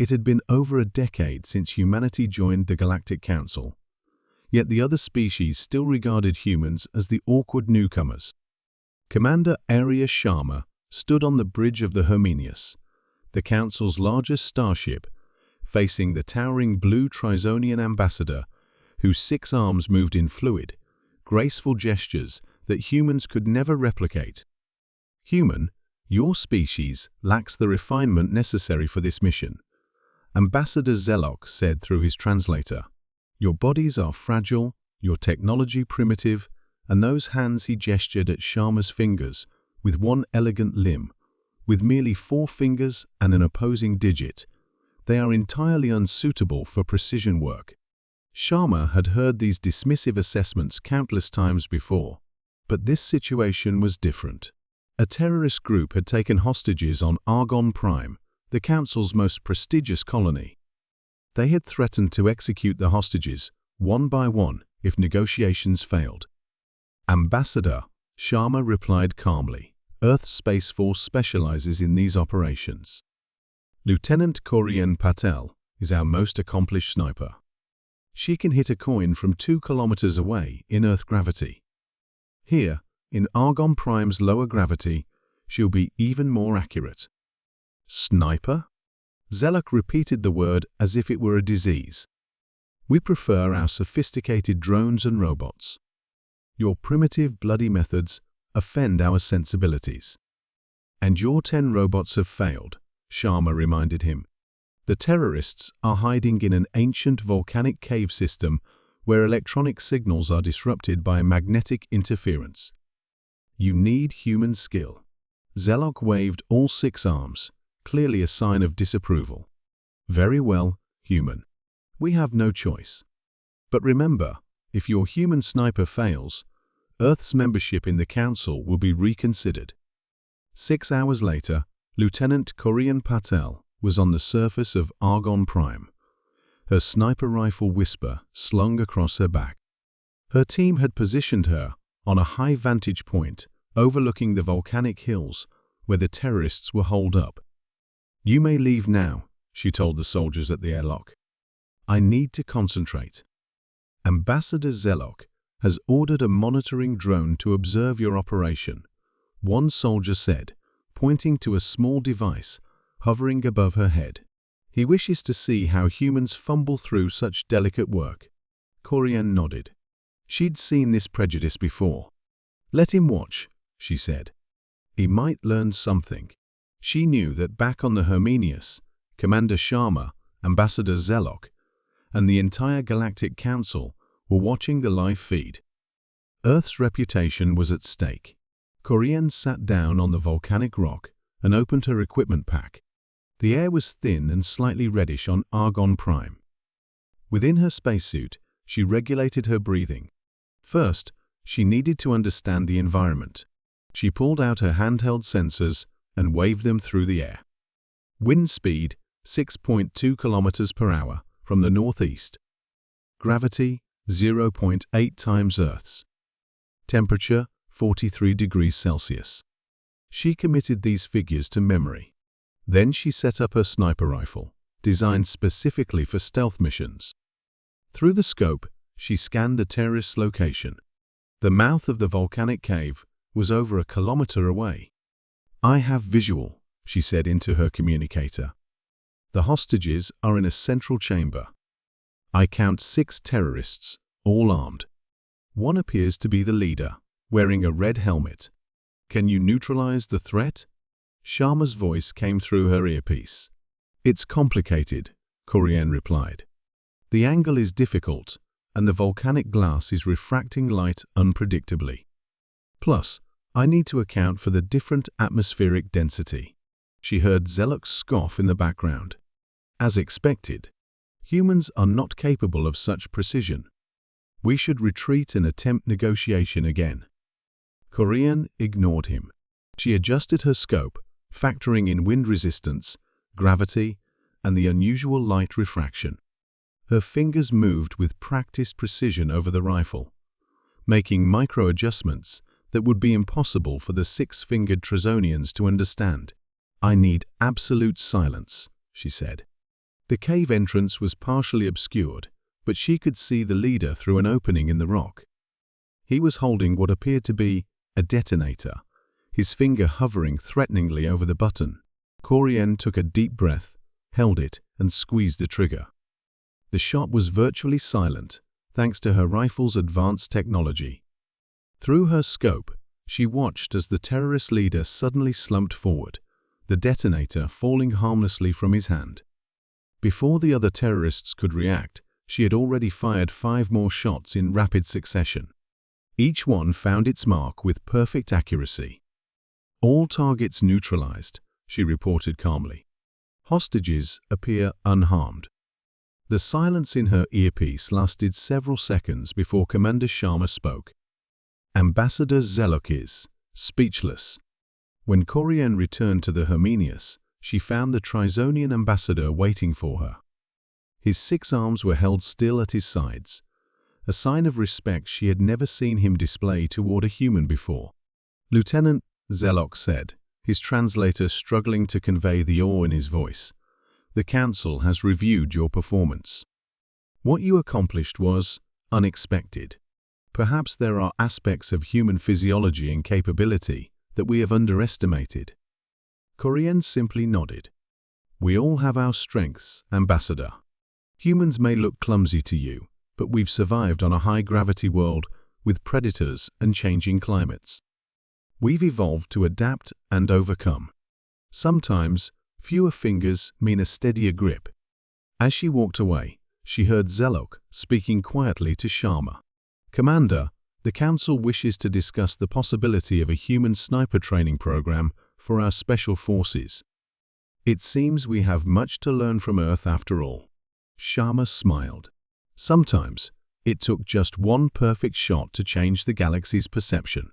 It had been over a decade since humanity joined the Galactic Council, yet the other species still regarded humans as the awkward newcomers. Commander Aras Sharma stood on the bridge of the Herminius, the Council's largest starship, facing the towering blue Trizonian ambassador, whose 6 arms moved in fluid, graceful gestures that humans could never replicate. "Human, your species lacks the refinement necessary for this mission," Ambassador Zelok said through his translator. "Your bodies are fragile, your technology primitive, and those hands," he gestured at Sharma's fingers, "with one elegant limb, with merely 4 fingers and an opposing digit. They are entirely unsuitable for precision work." Sharma had heard these dismissive assessments countless times before, but this situation was different. A terrorist group had taken hostages on Argon Prime, the Council's most prestigious colony. They had threatened to execute the hostages, one by one, if negotiations failed. "Ambassador," Sharma replied calmly, "Earth's Space Force specializes in these operations. Lieutenant Coren Patel is our most accomplished sniper. She can hit a coin from 2 kilometers away in Earth gravity. Here, in Argon Prime's lower gravity, she'll be even more accurate." "Sniper?" Zelok repeated the word as if it were a disease. "We prefer our sophisticated drones and robots. Your primitive, bloody methods offend our sensibilities." "And your 10 robots have failed," Sharma reminded him. "The terrorists are hiding in an ancient volcanic cave system where electronic signals are disrupted by magnetic interference. You need human skill." Zelok waved all 6 arms, clearly a sign of disapproval. "Very well, human. We have no choice. But remember, if your human sniper fails, Earth's membership in the Council will be reconsidered." 6 hours later, Lieutenant Coren Patel was on the surface of Argon Prime, her sniper rifle whisper slung across her back. Her team had positioned her on a high vantage point overlooking the volcanic hills where the terrorists were holed up. "You may leave now," she told the soldiers at the airlock. "I need to concentrate. Ambassador Zelok has ordered a monitoring drone to observe your operation," one soldier said, pointing to a small device hovering above her head. "He wishes to see how humans fumble through such delicate work." Coren nodded. She'd seen this prejudice before. "Let him watch," she said. "He might learn something." She knew that back on the Herminius, Commander Sharma, Ambassador Zelok, and the entire Galactic Council were watching the live feed. Earth's reputation was at stake. Coren sat down on the volcanic rock and opened her equipment pack. The air was thin and slightly reddish on Argon Prime. Within her spacesuit, she regulated her breathing. First, she needed to understand the environment. She pulled out her handheld sensors and waved them through the air. Wind speed, 6.2 kilometers per hour from the northeast. Gravity, 0.8 times Earth's. Temperature, 43 degrees Celsius. She committed these figures to memory. Then she set up her sniper rifle, designed specifically for stealth missions. Through the scope, she scanned the terrorist's location. The mouth of the volcanic cave was over a kilometer away. "I have visual," she said into her communicator. "The hostages are in a central chamber. I count 6 terrorists, all armed. One appears to be the leader, wearing a red helmet. Can you neutralize the threat?" Sharma's voice came through her earpiece. "It's complicated," Coren replied. "The angle is difficult, and the volcanic glass is refracting light unpredictably. Plus, I need to account for the different atmospheric density." She heard Zelok scoff in the background. "As expected, humans are not capable of such precision. We should retreat and attempt negotiation again." Coren ignored him. She adjusted her scope, factoring in wind resistance, gravity, and the unusual light refraction. Her fingers moved with practiced precision over the rifle, making micro-adjustments that would be impossible for the 6-fingered Trizonians to understand. "I need absolute silence," she said. The cave entrance was partially obscured, but she could see the leader through an opening in the rock. He was holding what appeared to be a detonator, his finger hovering threateningly over the button. Coren took a deep breath, held it, and squeezed the trigger. The shot was virtually silent, thanks to her rifle's advanced technology. Through her scope, she watched as the terrorist leader suddenly slumped forward, the detonator falling harmlessly from his hand. Before the other terrorists could react, she had already fired 5 more shots in rapid succession. Each one found its mark with perfect accuracy. "All targets neutralized," she reported calmly. "Hostages appear unharmed." The silence in her earpiece lasted several seconds before Commander Sharma spoke. Ambassador Zelok is speechless. When Coren returned to the Herminius, she found the Trizonian ambassador waiting for her. His 6 arms were held still at his sides, a sign of respect she had never seen him display toward a human before. "Lieutenant," Zelok said, his translator struggling to convey the awe in his voice, "the Council has reviewed your performance. What you accomplished was unexpected. Perhaps there are aspects of human physiology and capability that we have underestimated." Coren simply nodded. "We all have our strengths, Ambassador. Humans may look clumsy to you, but we've survived on a high-gravity world with predators and changing climates. We've evolved to adapt and overcome. Sometimes, fewer fingers mean a steadier grip." As she walked away, she heard Zelok speaking quietly to Sharma. "Commander, the Council wishes to discuss the possibility of a human sniper training program for our special forces. It seems we have much to learn from Earth after all." Sharma smiled. "Sometimes, it took just one perfect shot to change the galaxy's perception."